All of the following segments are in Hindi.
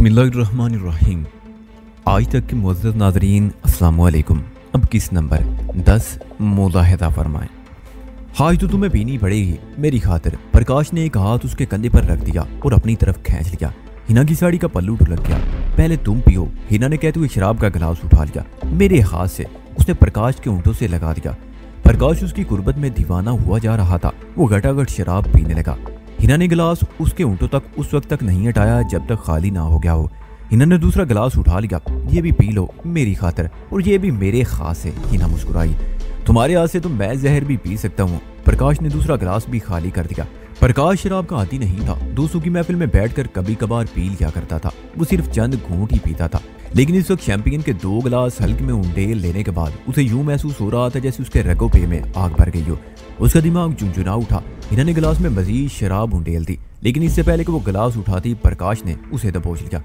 बिस्मिल्लाहिर्रहमानिर्रहीम। आज तक के मुअज़्ज़ज़ नाज़रीन अस्सलाम वालेकुम। अब किस नंबर 10 मुलाहिज़ा फरमाएं। आज तो तुम्हें पीनी पड़ेगी मेरी खातिर। प्रकाश ने एक हाथ उसके कंधे पर रख दिया और अपनी तरफ खींच लिया। हिना की साड़ी का पल्लू ढुलक गया। पहले तुम पियो, हिना ने कहते हुए शराब का गिलास उठा लिया। मेरे हाथ से उसने प्रकाश के ऊँटों से लगा दिया। प्रकाश उसकी कुर्बत में दीवाना हुआ जा रहा था। वो घटाघट शराब पीने लगा। हिना ने गिलास उसके ऊँटों तक उस वक्त तक नहीं हटाया जब तक खाली ना हो गया हो। हिना ने दूसरा गिलास उठा लिया। ये भी पी लो मेरी खातिर, और ये भी मेरे खास है। हिना मुस्कुराई। तुम्हारे हाथ से तो मैं जहर भी पी सकता हूँ। प्रकाश ने दूसरा गिलास भी खाली कर दिया। प्रकाश शराब का आदी नहीं था। दोस्तों की महफिल में बैठकर कभी कभार पी लिया करता था। वो सिर्फ चंद घूंट ही पीता था, लेकिन इस वक्त शैंपियन के 2 गिलास हल्के में उंडेल लेने के बाद उसे यूं महसूस हो रहा था जैसे उसके रगों पे में आग भर गई हो। उसका दिमाग झुंझुना उठा। हिना ने गिलास में मजीद शराब उंडेल दी, लेकिन इससे पहले कि वो गिलास उठाती प्रकाश ने उसे दबोच लिया।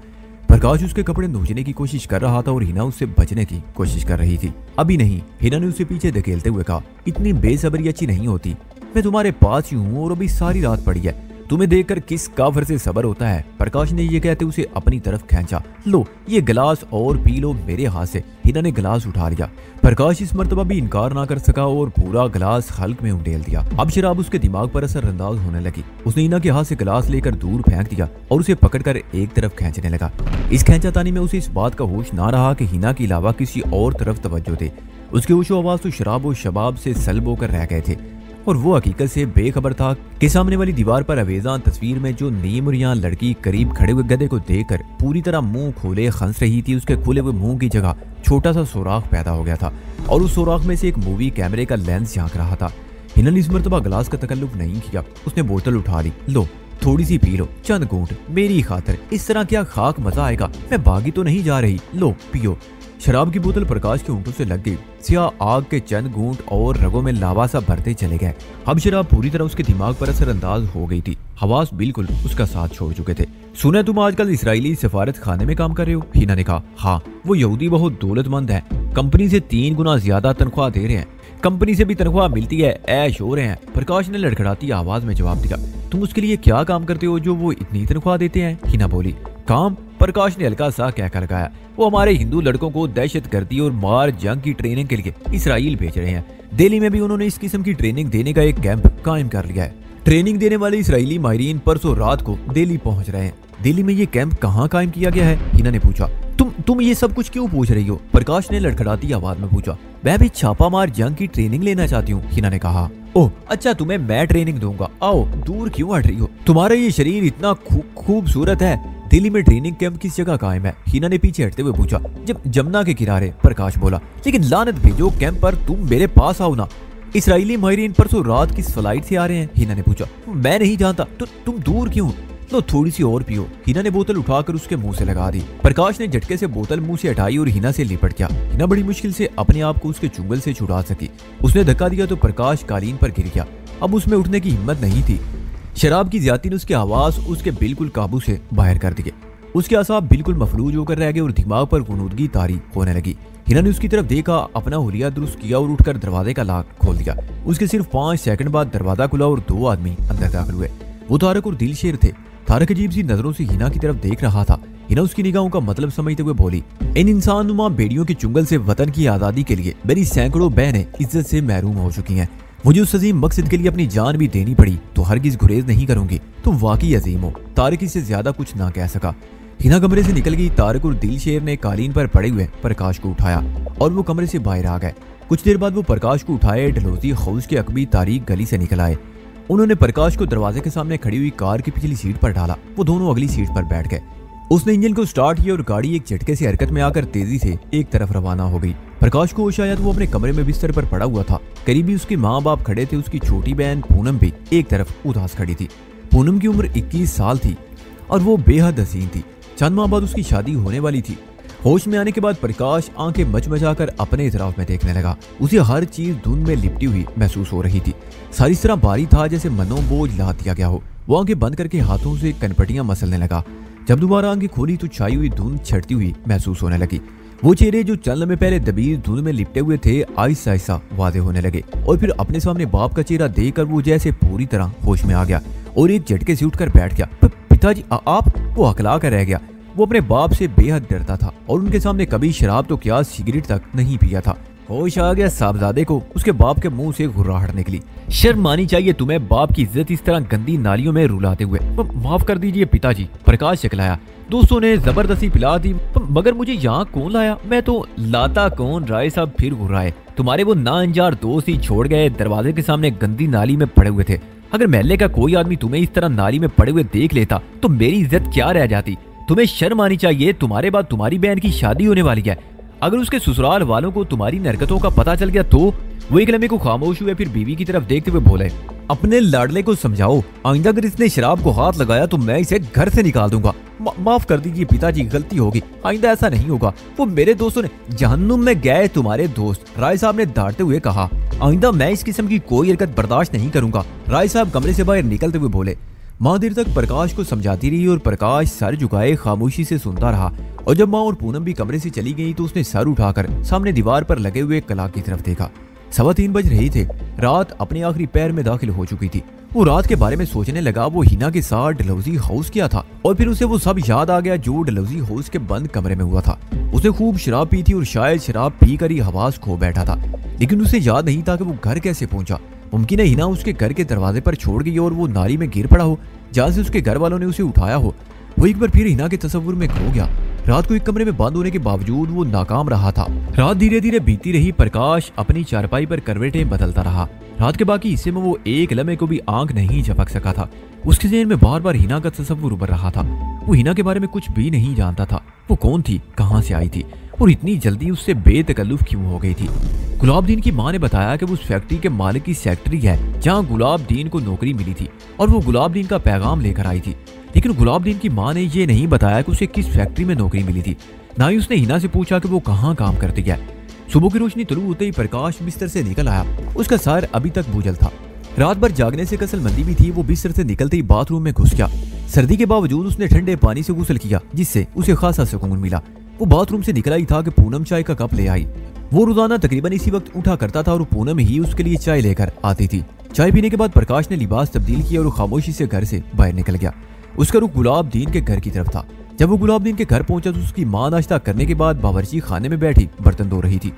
प्रकाश उसके कपड़े नोचने की कोशिश कर रहा था और हिना उससे बचने की कोशिश कर रही थी। अभी नहीं, हिना ने उसे पीछे धकेलते हुए कहा, इतनी बेसब्री अच्छी नहीं होती। मैं तुम्हारे पास ही हूँ और अभी सारी रात पड़ी है। तुम्हें देखकर किस काफिर से सबर होता है। प्रकाश ने ये कहते उसे अपनी तरफ खींचा। लो ये गिलास और पी लो मेरे हाथ से। हिना ने गिलास उठा लिया। प्रकाश इस मर्तबा भी इनकार ना कर सका और पूरा गिलास हल्क में उंडेल दिया। अब शराब उसके दिमाग पर असरअंदाज होने लगी। उसने हिना के हाथ से गिलास लेकर दूर फेंक दिया और उसे पकड़कर एक तरफ खींचने लगा। इस खींचातानी में उसे इस बात का होश ना रहा कि हिना के अलावा किसी और तरफ तवज्जो दे। उसके होशो आवाज तो शराब और शबाब से सल्ब होकर रह गए थे और वो हकीकत से बेखबर था कि सामने वाली दीवार पर अवेज़ान तस्वीर में जो नीम और यहाँ लड़की करीब खड़े हुए गधे को देखकर पूरी तरह मुंह खोले खंस रही थी, उसके खुले हुए मुंह की जगह छोटा सा सुराख पैदा हो गया था और उस सुराख में से एक मूवी कैमरे का लेंस झांक रहा था। हिना ने इस मर्तबा गिलास का तकल्लुफ नहीं किया। उसने बोतल उठा ली। लो थोड़ी सी पी लो, चंद घूंट मेरी खातिर। इस तरह क्या खाक मजा आएगा। मैं भागी तो नहीं जा रही। लो पियो। शराब की बोतल प्रकाश के ऊँटों से लग गई। सियाह आग के चंद घूंट और रगों में लावा सा भरते चले गए। अब शराब पूरी तरह उसके दिमाग पर असरअंदाज हो गई थी। हवास बिल्कुल उसका साथ छोड़ चुके थे। सुना तुम आजकल इसराइली सफारत खाने में काम कर रहे हो? हिना ने कहा। हाँ, वो यहूदी बहुत दौलतमंद है। कंपनी से 3 गुना ज्यादा तनख्वाह दे रहे हैं। कंपनी से भी तनख्वाह मिलती है, ऐश हो रहे हैं। प्रकाश ने लड़खड़ाती आवाज में जवाब दिया। तुम उसके लिए क्या काम करते हो जो वो इतनी तनख्वाह देते हैं? हिना बोली। काम? प्रकाश ने हल्का सा कहकर लगाया। वो हमारे हिंदू लड़कों को दहशतगर्दी और मार जंग की ट्रेनिंग के लिए इसराइल भेज रहे हैं। दिल्ली में भी उन्होंने इस किस्म की ट्रेनिंग देने का एक कैंप कायम कर लिया है। ट्रेनिंग देने वाले इसराइली माहिरीन परसों रात को दिल्ली पहुंच रहे हैं। दिल्ली में ये कैंप कहाँ कायम किया गया है? हिना ने पूछा। तुम ये सब कुछ क्यों पूछ रही हो? प्रकाश ने लड़खड़ाती आवाज में पूछा। मैं भी छापा मार जंग की ट्रेनिंग लेना चाहती हूँ, हिना ने कहा। ओह अच्छा, तुम्हें मैं ट्रेनिंग दूंगा। आओ, दूर क्यों हट रही हो? तुम्हारा ये शरीर इतना खूबसूरत है। दिल्ली में ट्रेनिंग कैंप किस जगह कायम है? हिना ने पीछे हटते हुए पूछा। जब जमुना के किनारे, प्रकाश बोला। लेकिन लानत भेजो, कैंप पर तुम मेरे पास आओ ना। इसराइली माहिरीन परसों रात किस फ्लाइट से आ रहे हैं? हिना ने पूछा। मैं नहीं जानता। तो तुम दूर क्यों? लो थोड़ी सी और पियो। हिना ने बोतल उठाकर उसके मुंह से लगा दी। प्रकाश ने झटके से बोतल मुंह से हटाई और हिना से लिपट गया। हिना बड़ी मुश्किल से अपने आप को उसके चुंगल से छुड़ा सकी। उसने धक्का दिया तो प्रकाश कालीन पर गिर गया। अब उसमें उठने की हिम्मत नहीं थी। शराब की ज्यादती ने उसके आवाज उसके बिल्कुल काबू से बाहर कर दिए। उसके आसाब बिल्कुल मफलूज होकर रह गए और दिमाग पर गुनूदगी तारी होने लगी। हिना ने उसकी तरफ देखा, अपना हुलिया दुरुस्त किया और उठकर दरवाजे का लॉक खोल दिया। उसके सिर्फ 5 सेकंड बाद दरवाजा खुला और 2 आदमी अंदर दाखिल हुए। वो तारक और दिलशेर थे। तारक अजीब सी नजरों से हिना की तरफ देख रहा था। हिना उसकी निगाहों का मतलब समझते हुए बोली। इन इंसानुमा बेड़ियों के चुंगल से वतन की आजादी के लिए मेरी सैकड़ों बहनें इज्जत से महरूम हो चुकी हैं। मुझे उस अजीम मकसद के लिए अपनी जान भी देनी पड़ी तो हरगिज गुरेज नहीं करूंगी। तुम वाकई अजीम हो। तारक इससे ज्यादा कुछ ना कह सका। हिना कमरे से निकल गई। तारक और दिलशेर ने कालीन पर पड़े हुए प्रकाश को उठाया और वो कमरे से बाहर आ गए। कुछ देर बाद वो प्रकाश को उठाए डलहौजी हौज की अकबी तारीख गली से निकल आए। उन्होंने प्रकाश को दरवाजे के सामने खड़ी हुई कार की पिछली सीट पर डाला। वो दोनों अगली सीट पर बैठ गए। उसने इंजन को स्टार्ट किया और गाड़ी एक झटके से हरकत में आकर तेजी से एक तरफ रवाना हो गई। प्रकाश को होश आया तो वो अपने कमरे में बिस्तर पर पड़ा हुआ था। करीबी उसके माँ बाप खड़े थे। उसकी छोटी बहन पूनम भी एक तरफ उदास खड़ी थी। पूनम की उम्र 21 साल थी और वो बेहद हसीन थी। चंद माह बाद उसकी शादी होने वाली थी। होश में आने के बाद प्रकाश आंखें मचमचाकर अपने इतराफ में देखने लगा। उसे हर चीज धुंध में लिपटी हुई महसूस हो रही थी। सारी इस तरह भारी था जैसे मनोबोझ ला दिया गया हो। वो आंखें बंद करके हाथों से कनपटियां मसलने लगा। जब दोबारा आंखें खोली तो छाई हुई धुंध छटती हुई महसूस होने लगी। वो चेहरे जो चंद लम्हे पहले दबीज धुंध में लिपटे हुए थे आहिस्ता आहिस्ता वादे होने लगे और फिर अपने सामने बाप का चेहरा देखकर वो जैसे पूरी तरह होश में आ गया और एक झटके से उठकर बैठ गया। पिताजी आप? वो हकला कर रह गया। वो अपने बाप से बेहद डरता था और उनके सामने कभी शराब तो क्या सिगरेट तक नहीं पिया था। होश आ गया साहबजादे को उसके बाप के मुंह से घुर्राहट निकली। शर्म मानी चाहिए तुम्हें, बाप की इज्जत इस तरह गंदी नालियों में रुलाते हुए। माफ कर दीजिए पिताजी, प्रकाश चिल्लाया। दोस्तों ने जबरदस्ती पिला दी, मगर मुझे यहाँ कौन लाया? मैं तो लाता कौन? राय साहब फिर घुर्राए। तुम्हारे वो नाअंजार दोस्त ही छोड़ गए, दरवाजे के सामने गंदी नाली में पड़े हुए थे। अगर महल्ले का कोई आदमी तुम्हें इस तरह नाली में पड़े हुए देख लेता तो मेरी इज्जत क्या रह जाती? तुम्हें शर्म आनी चाहिए। तुम्हारे बाद तुम्हारी बहन की शादी होने वाली है, अगर उसके ससुराल वालों को तुम्हारी हरकतों का पता चल गया तो। वो एक लम्हे को खामोश हुए, फिर बीवी की तरफ देखते हुए बोले, अपने लाडले को समझाओ, आइंदा अगर इसने शराब को हाथ लगाया तो मैं इसे घर से निकाल दूंगा। माफ कर दीजिए पिताजी, गलती होगी, आइंदा ऐसा नहीं होगा। वो मेरे दोस्तों ने जहन्नुम में गए तुम्हारे दोस्त, राय साहब ने डांटते हुए कहा। आइंदा मैं इस किस्म की कोई हरकत बर्दाश्त नहीं करूंगा, राय साहब कमरे से बाहर निकलते हुए बोले। माँ देर तक प्रकाश को समझाती रही और प्रकाश सर झुकाए खामोशी से सुनता रहा। और जब माँ और पूनम भी कमरे से चली गई तो उसने सर उठाकर सामने दीवार पर लगे हुए कला की तरफ देखा। 3:15 बज रहे थे। रात अपने आखिरी पैर में दाखिल हो चुकी थी। वो रात के बारे में सोचने लगा। वो हिना के साथ डलहौजी हाउस किया था और फिर उसे वो सब याद आ गया जो डलहौजी हाउस के बंद कमरे में हुआ था। उसने खूब शराब पी थी और शायद शराब पी कर ही हवास खो बैठा था, लेकिन उसे याद नहीं था कि वो घर कैसे पहुंचा। मुमकिन है हिना उसके घर के दरवाजे पर छोड़ गई और वो नाली में गिर पड़ा हो जहाँ से उसके घर वालों ने उसे उठाया हो। वो एक बार फिर हिना के तस्वुर में खो गया। रात को एक कमरे में बंद होने के बावजूद वो नाकाम रहा था। रात धीरे धीरे बीतती रही। प्रकाश अपनी चारपाई पर करवटें बदलता रहा। रात के बाकी हिस्से में वो एक लम्हे को भी आंख नहीं झपक सका था। उसके ज़हन में बार बार हिना का तस्वुर उभर रहा था। वो हिना के बारे में कुछ भी नहीं जानता था। वो कौन थी, कहाँ से आई थी और इतनी जल्दी उससे बेतकल्लुफ क्यों हो गई थी। गुलाबदीन की माँ ने बताया कि वो उस फैक्ट्री के मालिक की सेक्रेटरी है जहाँ गुलाबदीन को नौकरी मिली थी और वो गुलाबदीन का पैगाम लेकर आई थी। लेकिन गुलाबदीन की माँ ने ये नहीं बताया कि उसे किस फैक्ट्री में नौकरी मिली थी। ना ही उसने हिना से पूछा कि वो कहाँ काम करती है। सुबह की रोशनी तुलू होते ही प्रकाश बिस्तर से निकल आया। उसका सर अभी तक बोझल था। रात भर जागने से कसलमंदी भी थी। वो बिस्तर से निकलते ही बाथरूम में घुस गया। सर्दी के बावजूद उसने ठंडे पानी से गुस्ल किया जिससे उसे खासा सुकून मिला। वो बाथरूम से निकला ही था कि पूनम चाय का कप ले आई। वो रोजाना तकरीबन इसी वक्त उठा करता था और पूनम ही उसके लिए चाय लेकर आती थी। चाय पीने के बाद प्रकाश ने लिबास तब्दील किया और खामोशी से घर से बाहर निकल गया। उसका रुख गुलाबदीन के घर की तरफ था। जब वो गुलाबदीन के घर पहुंचा तो उसकी माँ नाश्ता करने के बाद बावर्ची खाने में बैठी बर्तन धो रही थी।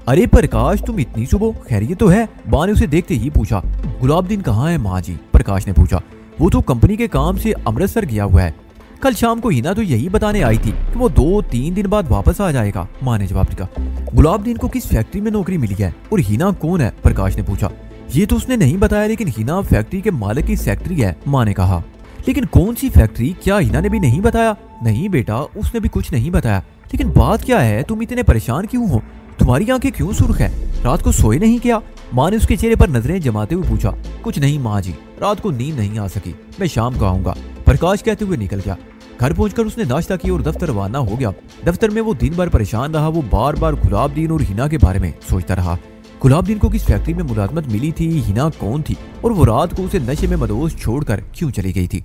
अरे प्रकाश, तुम इतनी सुबह, खैरियत तो है? माँ ने उसे देखते ही पूछा। गुलाबदीन कहाँ है माँ जी? प्रकाश ने पूछा। वो तो कंपनी के काम से अमृतसर गया हुआ है। कल शाम को हिना तो यही बताने आई थी कि वो 2-3 दिन बाद वापस आ जाएगा, माँ ने जवाब दिया। गुलाबदीन को किस फैक्ट्री में नौकरी मिली है और हिना कौन है? प्रकाश ने पूछा। ये तो उसने नहीं बताया, लेकिन हिना फैक्ट्री के मालिक की सेक्रेटरी है, माँ ने कहा। लेकिन कौन सी फैक्ट्री? क्या हिना ने भी नहीं बताया? नहीं बेटा, उसने भी कुछ नहीं बताया। लेकिन बात क्या है, तुम इतने परेशान क्यों हो? तुम्हारी आंखें क्यों सुर्ख है? रात को सोए नहीं क्या? माँ ने उसके चेहरे पर नजरें जमाते हुए पूछा। कुछ नहीं माँ जी, रात को नींद नहीं आ सकी, मैं शाम को आऊंगा, प्रकाश कहते हुए निकल गया। घर पहुंचकर उसने नाश्ता किया और दफ्तर रवाना हो गया। दफ्तर में वो दिन भर परेशान रहा। वो बार बार गुलाबदीन और हिना के बारे में सोचता रहा। गुलाबदीन को किस फैक्ट्री में मुलाजमत मिली थी, हिना कौन थी और वो रात को उसे नशे में मदोश छोड़कर क्यों चली गई थी।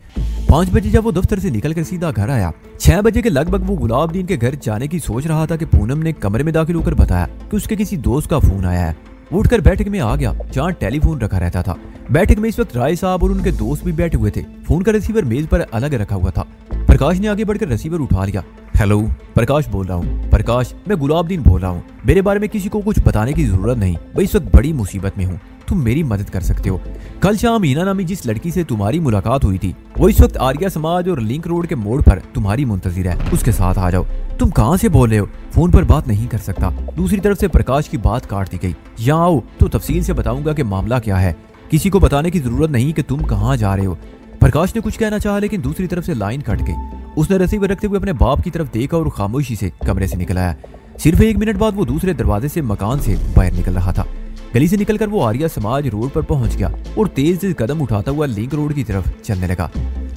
5 बजे जब वो दफ्तर से निकलकर सीधा घर आया, 6 बजे के लगभग वो गुलाबदीन के घर जाने की सोच रहा था कि पूनम ने कमरे में दाखिल होकर बताया कि उसके किसी दोस्त का फोन आया है। वो उठकर बैठक में आ गया जहाँ टेलीफोन रखा रहता था। बैठक में इस वक्त राय साहब और उनके दोस्त भी बैठे हुए थे। फोन का रिसीवर मेज पर अलग रखा हुआ था। प्रकाश ने आगे बढ़कर रिसीवर उठा लिया। हेलो, प्रकाश बोल रहा हूँ। प्रकाश, मैं गुलाबदीन बोल रहा हूँ। मेरे बारे में किसी को कुछ बताने की जरूरत नहीं, मैं इस वक्त बड़ी मुसीबत में हूँ, तुम मेरी मदद कर सकते हो। कल शाम हीना नामी जिस लड़की से तुम्हारी मुलाकात हुई थी वो इस वक्त आर्या समाज और लिंक रोड के मोड़ पर तुम्हारी मुंतजिर है, उसके साथ आ जाओ। तुम कहाँ से बोल रहे हो? फोन पर बात नहीं कर सकता। दूसरी तरफ से प्रकाश की बात काट दी गई। यहाँ आओ तो तफसील से बताऊंगा कि मामला क्या है। किसी को बताने की जरूरत नहीं कि तुम कहाँ जा रहे हो। प्रकाश ने कुछ कहना चाहा लेकिन दूसरी तरफ से लाइन कट गई। उसने रिसीवर रखते हुए अपने बाप की तरफ देखा और खामोशी से कमरे से निकल आया। सिर्फ 1 मिनट बाद वो दूसरे दरवाजे से मकान से बाहर निकल रहा था। गली से निकलकर वो आर्या समाज रोड पर पहुंच गया और तेज से कदम उठाता हुआ लिंक रोड की तरफ चलने लगा।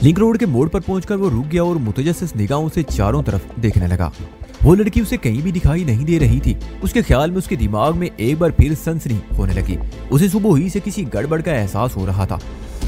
लिंक रोड के मोड़ पर पहुंचकर वो रुक गया और मुतजस्सिस निगाहों से चारों तरफ देखने लगा। वो लड़की उसे कहीं भी दिखाई नहीं दे रही थी। उसके ख्याल में उसके दिमाग में एक बार फिर सनसनी होने लगी। उसे सुबह ही से किसी गड़बड़ का एहसास हो रहा था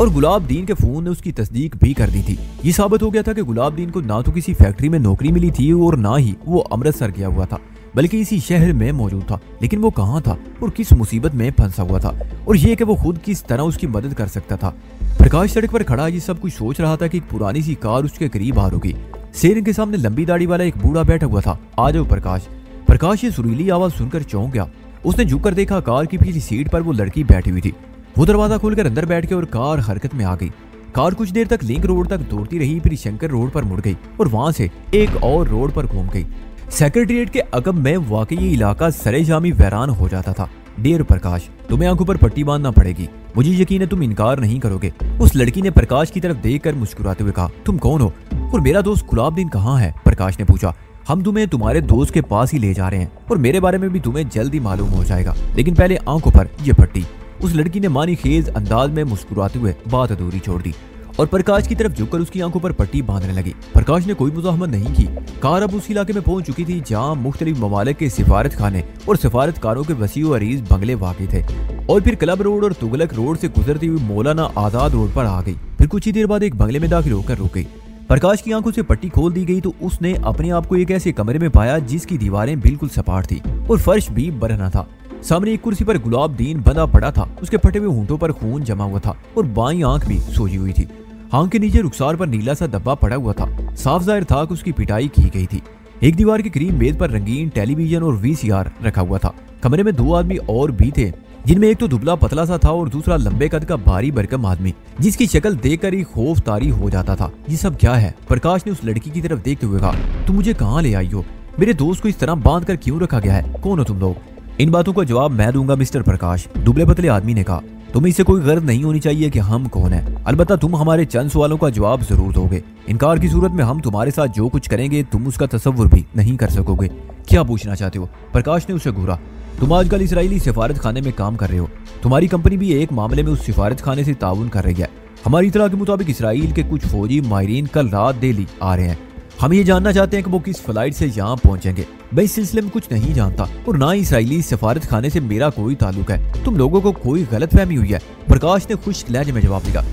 और गुलाबदीन के फोन ने उसकी तस्दीक भी कर दी थी। ये साबित हो गया था कि गुलाबदीन को ना तो किसी फैक्ट्री में नौकरी मिली थी और ना ही वो अमृतसर गया हुआ था, बल्कि इसी शहर में मौजूद था। लेकिन वो कहाँ था और किस मुसीबत में फंसा हुआ था, और ये कि वो खुद किस तरह उसकी मदद कर सकता था। प्रकाश सड़क पर खड़ा ये सब कुछ सोच रहा था कि एक पुरानी सी कार उसके करीब आ रुकी। शेर के सामने लंबी दाढ़ी वाला एक बूढ़ा बैठा हुआ था। आ जाओ प्रकाश। प्रकाश ये सुरीली आवाज सुनकर चौंक गया। उसने झुककर देखा, कार की पिछली सीट पर वो लड़की बैठी हुई थी। वो दरवाजा खोलकर अंदर बैठ गई और कार हरकत में आ गई। कार कुछ देर तक लिंक रोड तक दौड़ती रही, फिर शंकर रोड पर मुड़ गई और वहां से एक और रोड पर घूम गई। सेक्रेटेरिएट के अकब में वाकई ये इलाका सरेजामी वैरान हो जाता था। डियर प्रकाश, तुम्हें आंखों पर पट्टी बांधना पड़ेगी। मुझे यकीन है तुम इनकार नहीं करोगे। उस लड़की ने प्रकाश की तरफ देखकर मुस्कुराते हुए कहा, तुम कौन हो और मेरा दोस्त गुलाबदीन कहाँ है? प्रकाश ने पूछा। हम तुम्हें तुम्हारे दोस्त के पास ही ले जा रहे हैं और मेरे बारे में भी तुम्हें जल्दी मालूम हो जाएगा, लेकिन पहले आंखों पर यह पट्टी। उस लड़की ने मानी खेज अंदाज में मुस्कुराते हुए बात अधूरी छोड़ दी और प्रकाश की तरफ झुककर उसकी आंखों पर पट्टी बांधने लगी। प्रकाश ने कोई मुजाहमत नहीं की। कार अब उस इलाके में पहुंच चुकी थी जहां मुख्तलिफ ममालिक के सिफारत खाने और सिफारतकारों के वसी व अरीज बंगले वाक़ थे। और फिर क्लब रोड और तुगलक रोड से गुजरती हुई मौलाना आजाद रोड पर आ गई। फिर कुछ ही देर बाद एक बंगले में दाखिल होकर रुक गई। प्रकाश की आंखों से पट्टी खोल दी गई तो उसने अपने आप को एक ऐसे कमरे में पाया जिसकी दीवारें बिल्कुल सपाट थी और फर्श भी बरहना था। सामने एक कुर्सी पर गुलाबदीन बंधा पड़ा था। उसके फटे हुए होंठों पर खून जमा हुआ था और बाईं आंख भी सोजी हुई थी। आंख के नीचे रुखसार पर नीला सा धब्बा पड़ा हुआ था। साफ जाहिर था कि उसकी पिटाई की गई थी। एक दीवार के करीब मेज पर रंगीन टेलीविजन और वीसीआर रखा हुआ था। कमरे में दो आदमी और भी थे, जिनमें एक तो दुबला पतला सा था और दूसरा लंबे कद का भारी भरकम आदमी, जिसकी शक्ल देखकर ही खौफ तारी हो जाता था। ये सब क्या है? प्रकाश ने उस लड़की की तरफ देखते हुए कहा, तुम मुझे कहाँ ले आई हो? मेरे दोस्त को इस तरह बांध कर क्यों रखा गया है? कौन हो तुम लोग? इन बातों का जवाब मैं दूंगा मिस्टर प्रकाश, दुबले पतले आदमी ने कहा। तुम्हें इससे कोई गर्व नहीं होनी चाहिए कि हम कौन हैं। अलबत्ता तुम हमारे चंद सवालों का जवाब जरूर दोगे। इनकार की सूरत में हम तुम्हारे साथ जो कुछ करेंगे तुम उसका तसव्वुर भी नहीं कर सकोगे। क्या पूछना चाहते हो? प्रकाश ने उसे घूरा। तुम आजकल इसराइली सिफारत खाने में काम कर रहे हो। तुम्हारी कंपनी भी एक मामले में उस सिफारत खाने से ताउन कर रही है। हमारी इत्तला के मुताबिक इसराइल के कुछ फौजी माहिरीन कल रात दिल्ली आ रहे हैं। हम ये जानना चाहते हैं कि वो किस फ्लाइट से यहाँ पहुंचेंगे। मैं इस सिलसिले में कुछ नहीं जानता और ना ही इसराइली सिफारत खाने से मेरा कोई ताल्लुक है। तुम लोगों को कोई गलतफहमी हुई है। प्रकाश ने खुश्क लहजे में जवाब दिया।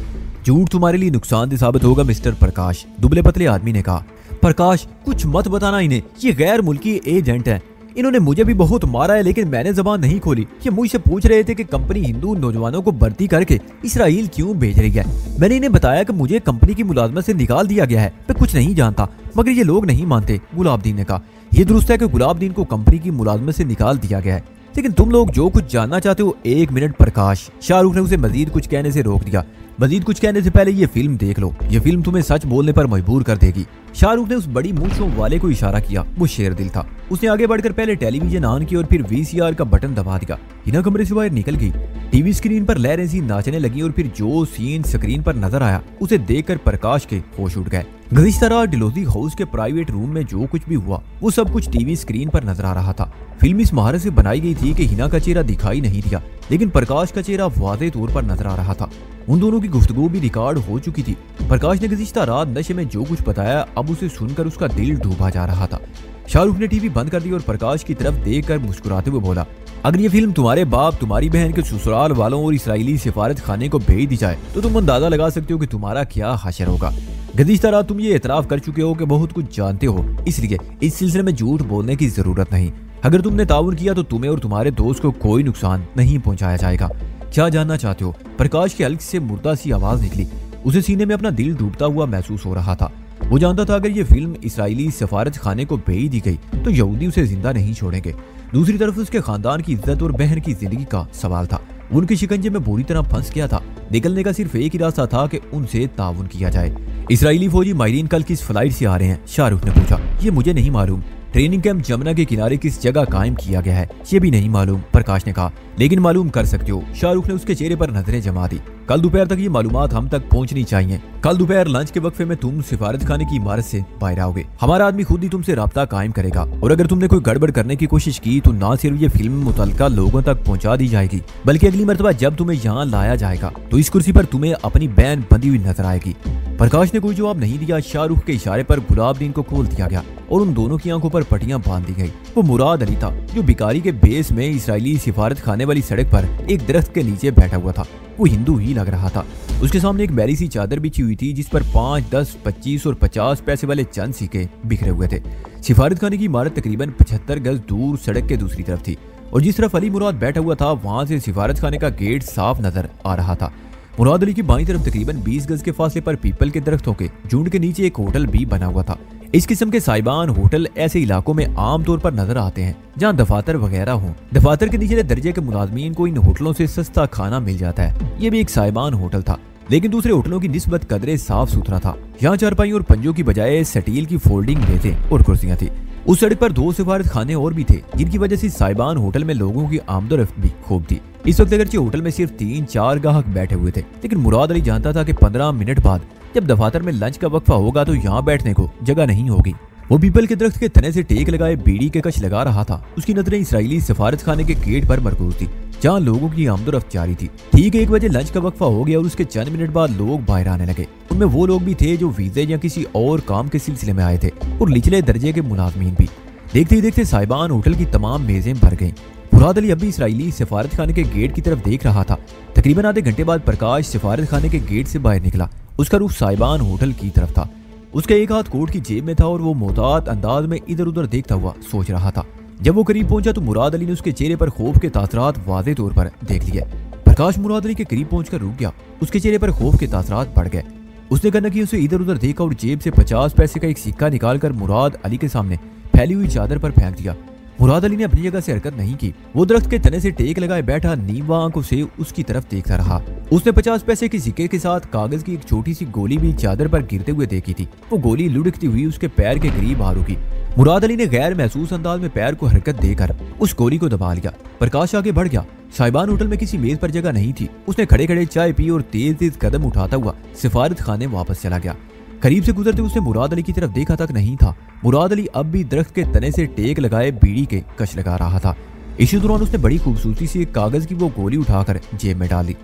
झूठ तुम्हारे लिए नुकसानदेह साबित होगा मिस्टर प्रकाश, दुबले पतले आदमी ने कहा। प्रकाश, कुछ मत बताना इन्हें, ये गैर मुल्की एजेंट है। इन्होंने मुझे भी बहुत मारा है लेकिन मैंने जबान नहीं खोली। ये मुझसे पूछ रहे थे कि कंपनी हिंदू नौजवानों को भर्ती करके इसराइल क्यों भेज रही है। मैंने इन्हें बताया कि मुझे कंपनी की मुलाजमत से निकाल दिया गया है। मैं कुछ नहीं जानता, मगर ये लोग नहीं मानते। गुलाबदीन ने कहा, यह दुरुस्त है कि गुलाबदीन को कंपनी की मुलाजमत से निकाल दिया गया है, लेकिन तुम लोग जो कुछ जानना चाहते हो। एक मिनट प्रकाश, शाहरुख ने उसे मजीद कुछ कहने से रोक दिया। मजीद कुछ कहने से पहले ये फिल्म देख लो। ये फिल्म तुम्हें सच बोलने पर मजबूर कर देगी। शाहरुख ने उस बड़ी मूंछों वाले को इशारा किया। वो शेर दिल था। उसने आगे बढ़कर पहले टेलीविजन ऑन किया और फिर वीसीआर का बटन दबा दिया। हिना कमरे से बाहर निकल गई। टीवी स्क्रीन पर लहरें सी नाचने लगी और फिर जो सीन स्क्रीन पर नजर आया उसे देखकर प्रकाश के होश उड़ गए। गुज़िश्ता रात डिलोजी हाउस के प्राइवेट रूम में जो कुछ भी हुआ वो सब कुछ टीवी स्क्रीन पर नजर आ रहा था। फिल्म इस महारत से बनाई गई थी कि हिना का चेहरा दिखाई नहीं दिया, लेकिन प्रकाश का चेहरा वाज़ेह तौर पर नजर आ रहा था। उन दोनों की गुफ्तगू भी रिकॉर्ड हो चुकी थी। प्रकाश ने गुज़िश्ता रात नशे में जो कुछ बताया अब उसे सुनकर उसका दिल डूबा जा रहा था। शाहरुख ने टीवी बंद कर दी और प्रकाश की तरफ देखकर मुस्कुराते हुए बोला, अगर ये फिल्म तुम्हारे बाप, तुम्हारी बहन के ससुराल वालों और इसराइली सिफारत खाने को भेज दी जाए तो तुम अंदाजा लगा सकते हो कि तुम्हारा क्या हशर होगा। गुज़िश्ता रात तुम ये एतराफ कर चुके हो कि बहुत कुछ जानते हो, इसलिए इस सिलसिले में झूठ बोलने की जरूरत नहीं। अगर तुमने ताउन किया तो तुम्हें और तुम्हारे दोस्त को कोई नुकसान नहीं पहुंचाया जाएगा। क्या जानना चाहते हो? प्रकाश की हल्की से मुर्दा सी आवाज निकली। उसे सीने में अपना दिल डूबता हुआ महसूस हो रहा था। वो जानता था अगर ये फिल्म इसराइली सफारत खाने को भेज दी गई तो यहूदी उसे जिंदा नहीं छोड़ेंगे। दूसरी तरफ उसके खानदान की इज्जत और बहन की जिंदगी का सवाल था। उनके शिकंजे में बुरी तरह फंस गया था। निकलने का सिर्फ एक ही रास्ता था कि उनसे ताउन किया जाए। इसराइली फौजी माहिरीन कल किस फ्लाइट से आ रहे हैं? शाहरुख ने पूछा। ये मुझे नहीं मालूम। ट्रेनिंग कैंप जमुना के किनारे किस जगह कायम किया गया है ये भी नहीं मालूम, प्रकाश ने कहा। लेकिन मालूम कर सकते हो। शाहरुख ने उसके चेहरे पर नजरें जमा दी। कल दोपहर तक ये मालूमात हम तक पहुंचनी चाहिए। कल दोपहर लंच के वक्फे में तुम सिफारत खाने की इमारत से बाहर आओगे। हमारा आदमी खुद ही तुमसे राब्ता कायम करेगा और अगर तुमने कोई गड़बड़ करने की कोशिश की तो ना सिर्फ ये फिल्म मुतल्लिका लोगों तक पहुंचा दी जाएगी, बल्कि अगली मर्तबा जब तुम्हें यहाँ लाया जाएगा तो इस कुर्सी पर तुम्हें अपनी बहन बंधी हुई नजर आएगी। प्रकाश ने कोई जवाब नहीं दिया। शाहरुख के इशारे पर गुलाबदीन को खोल दिया गया और उन दोनों की आंखों पर पट्टियां बांध दी गई। वो मुराद अली था जो बिकारी के बेस में इसराइली सिफारत खाने वाली सड़क पर एक दरख्त के नीचे बैठा हुआ था। वो हिंदू ही लग रहा था। उसके सामने एक मैली सी चादर बिछी हुई थी जिस पर 5, 10, 25 और 50 पैसे वाले चंद सिक्के बिखरे हुए थे। सिफारत खाने की इमारत तकरीबन 75 गज दूर सड़क के दूसरी तरफ थी और जिस तरफ अली मुराद बैठा हुआ था वहां से सिफारत खाने का गेट साफ नजर आ रहा था। मुराद अली की बाईं तरफ तकरीबन 20 गज के फासले पर पीपल के दरख्तों के झुंड के नीचे एक होटल भी बना हुआ था। इस किस्म के साइबान होटल ऐसे इलाकों में आमतौर पर नजर आते हैं जहां दफातर वगैरह हों। दफातर के निचले दर्जे के मुलाजमीन को इन होटलों से सस्ता खाना मिल जाता है। ये भी एक साइबान होटल था, लेकिन दूसरे होटलों की निस्बत कदरे साफ सुथरा था। यहाँ चारपाई और पंजों की बजाय स्टील की फोल्डिंग मेजें और कुर्सियां थी। उस सड़क पर 2 सिफारत खाने और भी थे, जिनकी वजह से साइबान होटल में लोगों की आमदोरफ्त भी खूब थी। इस वक्त अगरचे होटल में सिर्फ 3-4 ग्राहक बैठे हुए थे, लेकिन मुराद अली जानता था कि 15 मिनट बाद जब दफातर में लंच का वक्फा होगा तो यहाँ बैठने को जगह नहीं होगी। वो पीपल के दरख्त के तने से टेक लगाए बीड़ी के कश लगा रहा था। उसकी नजरें इसराइली सफारत खाने के गेट पर मरकूज थी, जहाँ लोगों की आमदोरफ्त जारी थी। ठीक 1 बजे लंच का वक्फा हो गया और उसके चंद मिनट बाद लोग बाहर आने लगे। उनमें वो लोग भी थे जो वीजे या किसी और काम के सिलसिले में आए थे, और निचले दर्जे के मुलाजमीन भी। देखते ही देखते साइबान होटल की तमाम मेजें भर गईं। मुराद अली अब भी इसराइली सफारत खाने के गेट की तरफ देख रहा था। तकरीबन आधे घंटे बाद प्रकाश सफारत खाने के गेट से बाहर निकला। उसका रुख साइबान होटल की तरफ था। उसका एक हाथ कोट की जेब में था और वो मोहतात अंदाज में इधर उधर देखता हुआ सोच रहा था। जब वो करीब पहुंचा तो मुराद अली ने उसके चेहरे पर खौफ के तासरात वाज़े तौर पर देख लिए। प्रकाश मुराद अली के करीब पहुंचकर रुक गया। उसके चेहरे पर खौफ के तासरात बढ़ गए। उसने कनकी उसे इधर उधर देखा और जेब से 50 पैसे का एक सिक्का निकालकर मुराद अली के सामने फैली हुई चादर पर फेंक दिया। मुराद अली ने अपनी जगह से हरकत नहीं की। वो दरख्त के तने से टेक लगाए बैठा नीवा आंखों से उसकी तरफ देखता रहा। उसने 50 पैसे के सिक्के के साथ कागज की एक छोटी सी गोली भी चादर पर गिरते हुए देखी थी। वो गोली लुढ़कती हुई उसके पैर के करीब आ रुकी। मुराद अली ने गैर महसूस अंदाज में पैर को हरकत देकर उस गोली को दबा लिया। प्रकाश आगे बढ़ गया। साइबान होटल में किसी मेज पर जगह नहीं थी। उसने खड़े खड़े चाय पी और तेज तेज कदम उठाता हुआ सिफारत खाने वापस चला गया। करीब से गुजरते उसने मुराद अली की तरफ देखा तक नहीं था। मुराद अली अब भी दरख्त के तने से टेक लगाए बीड़ी के कश लगा रहा था। इसी दौरान उसने बड़ी खूबसूरती से एक कागज की वो गोली उठाकर जेब में डाली।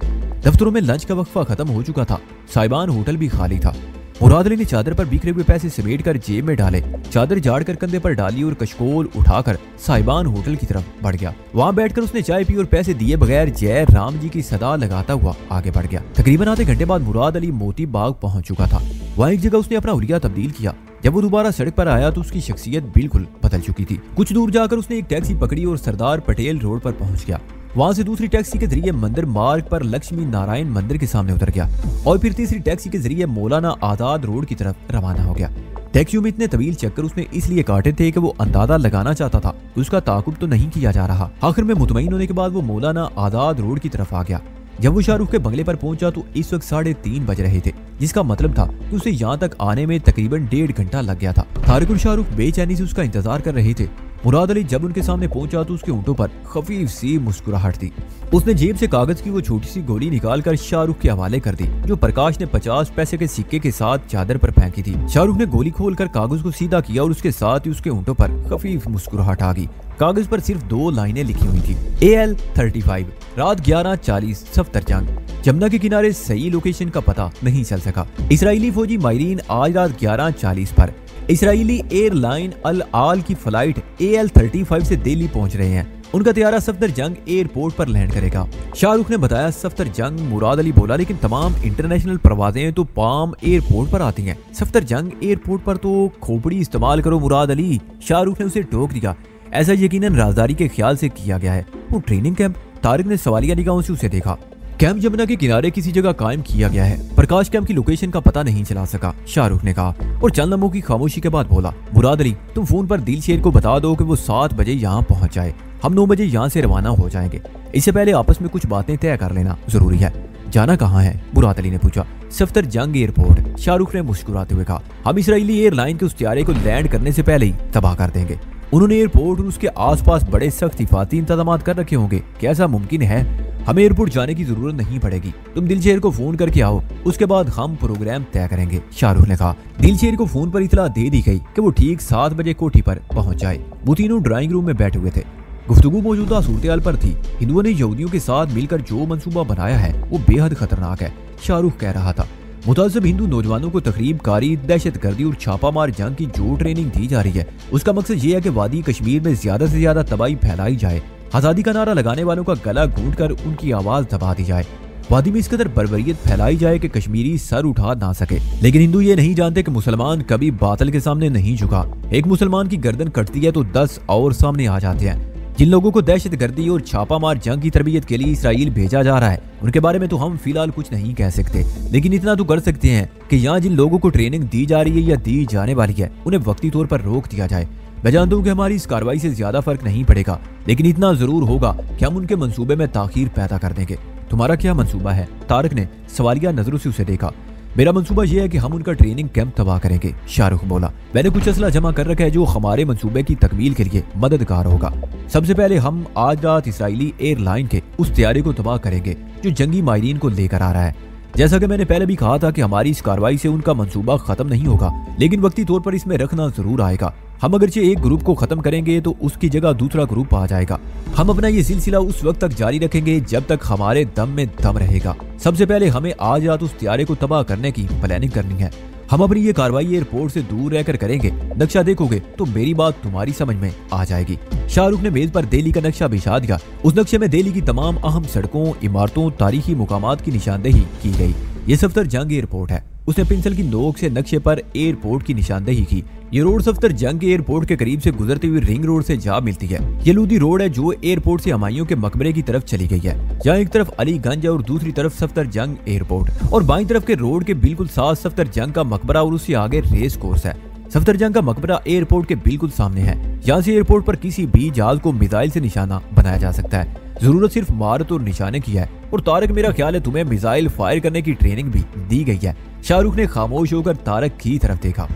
दफ्तरों में लंच का वक्फा खत्म हो चुका था। साइबान होटल भी खाली था। मुराद अली ने चादर पर बिखरे हुए पैसे समेट कर जेब में डाले, चादर झाड़ कर कंधे पर डाली और कशकोल उठाकर साइबान होटल की तरफ बढ़ गया। वहां बैठकर उसने चाय पी और पैसे दिए बगैर जय राम जी की सदा लगाता हुआ आगे बढ़ गया। तकरीबन आधे घंटे बाद मुराद अली मोती बाग पहुंच चुका था। वहाँ एक जगह उसने अपना हुलिया तब्दील किया। जब वो दोबारा सड़क पर आया तो उसकी शख्सियत बिल्कुल बदल चुकी थी। कुछ दूर जाकर उसने एक टैक्सी पकड़ी और सरदार पटेल रोड पर पहुंच गया। वहां से दूसरी टैक्सी के जरिए मंदिर मार्ग पर लक्ष्मी नारायण मंदिर के सामने उतर गया और फिर तीसरी टैक्सी के जरिए मौलाना आजाद रोड की तरफ रवाना हो गया। टैक्सियों में इतने तवील चक्कर उसने इसलिए काटे थे कि वो अंदाजा लगाना चाहता था कि उसका ताकुब तो नहीं किया जा रहा। आखिर में मुतमईन होने के बाद वो मौलाना आजाद रोड की तरफ आ गया। जब वो शाहरुख के बंगले पर पहुंचा तो इस वक्त 3:30 बज रहे थे, जिसका मतलब था कि उसे यहाँ तक आने में तकरीबन 1.5 घंटा लग गया था। तारिक और शाहरुख बेचैनी से उसका इंतजार कर रहे थे। मुराद अली जब उनके सामने पहुंचा तो उसके होंठों पर खफीफ सी मुस्कुराहट थी। उसने जेब से कागज की वो छोटी सी गोली निकालकर शाहरुख के हवाले कर दी, जो प्रकाश ने 50 पैसे के सिक्के के साथ चादर पर फेंकी थी। शाहरुख ने गोली खोलकर कागज को सीधा किया और उसके साथ ही उसके होंठों पर खफीफ मुस्कुराहट आ गई। कागज पर सिर्फ 2 लाइनें लिखी हुई थी। AL 35 रात 11:40 सफ्तर जंग। जमुना के किनारे सही लोकेशन का पता नहीं चल सका। इसराइली फौजी माहिरीन आज रात 11:40 पर इसराइली एयरलाइन अल आल की फ्लाइट AL 35 से दिल्ली पहुंच रहे हैं। उनका तैयारा सफ्तर जंग एयरपोर्ट पर लैंड करेगा। शाहरुख ने बताया सफ्तर जंग। मुराद अली बोला लेकिन तमाम इंटरनेशनल परवाजें तो पाम एयरपोर्ट पर आती हैं, सफ्तर जंग एयरपोर्ट पर तो खोपड़ी इस्तेमाल करो मुराद अली। शाहरुख ने उसे टोक दिया। ऐसा यकीनन राजदारी के ख्याल से किया गया है। वो ट्रेनिंग कैंप। तारिक ने सवालिया निगाहों से उसे देखा। कैंप जमुना के किनारे किसी जगह कायम किया गया है। प्रकाश कैंप की लोकेशन का पता नहीं चला सका, शाहरुख ने कहा और चंद लम्हों की खामोशी के बाद बोला, मुराद अली तुम फोन पर दिलशेर को बता दो कि वो 7 बजे यहाँ पहुँच जाए। हम 9 बजे यहाँ से रवाना हो जाएंगे। इससे पहले आपस में कुछ बातें तय कर लेना जरूरी है। जाना कहाँ है? मुराद अली ने पूछा। सफ्तर जंग एयरपोर्ट, शाहरुख ने मुस्कुराते हुए कहा। हम इसराइली एयरलाइन के उस त्यारे को लैंड करने से पहले ही तबाह कर देंगे। उन्होंने एयरपोर्ट और उसके आसपास बड़े सख्त हिफाजती इंतजाम कर रखे होंगे। कैसा मुमकिन है? हमें एयरपोर्ट जाने की जरूरत नहीं पड़ेगी। तुम दिलशेर को फोन करके आओ, उसके बाद हम प्रोग्राम तय करेंगे, शाहरुख ने कहा। दिलशेर को फोन पर इतला दे दी गई कि वो ठीक 7 बजे कोठी पर पहुंच जाए। वो तीनों ड्राइंग रूम में बैठे हुए थे। गुफ्तगू मौजूदा सूरत पर थी। हिंदुओं ने यहूदियों के साथ मिलकर जो मंसूबा बनाया है वो बेहद खतरनाक है, शाहरुख कह रहा था। मुताज़िब हिंदू नौजवानों को तकरीब कारी, दहशतगर्दी और छापामार जंग की जो ट्रेनिंग दी जा रही है, उसका मकसद ये है कि वादी कश्मीर में ज्यादा से ज्यादा तबाही फैलाई जाए। आजादी का नारा लगाने वालों का गला घूंट कर उनकी आवाज दबा दी जाए। वादी में इस कदर बर्बरियत फैलाई जाए कि कश्मीरी सर उठा ना सके। लेकिन हिंदू ये नहीं जानते कि मुसलमान कभी बातिल के सामने नहीं झुका। एक मुसलमान की गर्दन कटती है तो 10 और सामने आ जाते हैं। जिन लोगों को दहशतगर्दी और छापामार जंग की तरबियत के लिए इसराइल भेजा जा रहा है, उनके बारे में तो हम फिलहाल कुछ नहीं कह सकते, लेकिन इतना तो कर सकते हैं कि यहाँ जिन लोगों को ट्रेनिंग दी जा रही है या दी जाने वाली है उन्हें वक्ती तौर पर रोक दिया जाए। मैं जानता हूँ कि हमारी इस कार्रवाई से ज्यादा फर्क नहीं पड़ेगा, लेकिन इतना जरूर होगा कि हम उनके मंसूबे में ताखीर पैदा कर देंगे। तुम्हारा क्या मंसूबा है? तारक ने सवालिया नजरों से उसे देखा। मेरा मंसूबा यह है कि हम उनका ट्रेनिंग कैंप तबाह करेंगे, शाहरुख बोला। मैंने कुछ असला जमा कर रखा है जो हमारे मंसूबे की तकमील के लिए मददगार होगा। सबसे पहले हम आज रात इसराइली एयरलाइन के उस तैयारे को तबाह करेंगे जो जंगी माहिरीन को लेकर आ रहा है। जैसा कि मैंने पहले भी कहा था कि हमारी इस कार्रवाई से उनका मंसूबा खत्म नहीं होगा, लेकिन वक्ती तौर पर इसमें रखना जरूर आएगा। हम अगरचे एक ग्रुप को खत्म करेंगे तो उसकी जगह दूसरा ग्रुप आ जाएगा। हम अपना ये सिलसिला उस वक्त तक जारी रखेंगे जब तक हमारे दम में दम रहेगा। सबसे पहले हमें आज रात उस तैयारे को तबाह करने की प्लानिंग करनी है। हम अपनी ये कार्रवाई एयरपोर्ट से दूर रहकर करेंगे। नक्शा देखोगे तो मेरी बात तुम्हारी समझ में आ जाएगी। शाहरुख ने मेज पर दिल्ली का नक्शा बिछा दिया। उस नक्शे में दिल्ली की तमाम अहम सड़कों, इमारतों, तारीखी मुकामात की निशानदेही की गई। ये सफदरजंग एयरपोर्ट है। उसने पेंसिल की नोक से नक्शे पर एयरपोर्ट की निशानदेही की। ये रोड सफदरजंग एयरपोर्ट के करीब से गुजरती हुई रिंग रोड से जा मिलती है। ये लूदी रोड है जो एयरपोर्ट से हमायूं के मकबरे की तरफ चली गई है। जहाँ एक तरफ अलीगंज और दूसरी तरफ सफदरजंग एयरपोर्ट, और बाईं तरफ के रोड के बिल्कुल साथ सफदरजंग का मकबरा और उससे आगे रेस कोर्स है। सफदरजंग का मकबरा एयरपोर्ट के बिल्कुल सामने है। यहाँ से एयरपोर्ट पर किसी भी जहाज को मिसाइल से निशाना बनाया जा सकता है। जरूरत सिर्फ महारत और निशाने की है। और तारक, मेरा ख्याल है तुम्हें मिसाइल फायर करने की ट्रेनिंग भी दी गई है। शाहरुख ने खामोश होकर तारक की तरफ देखा।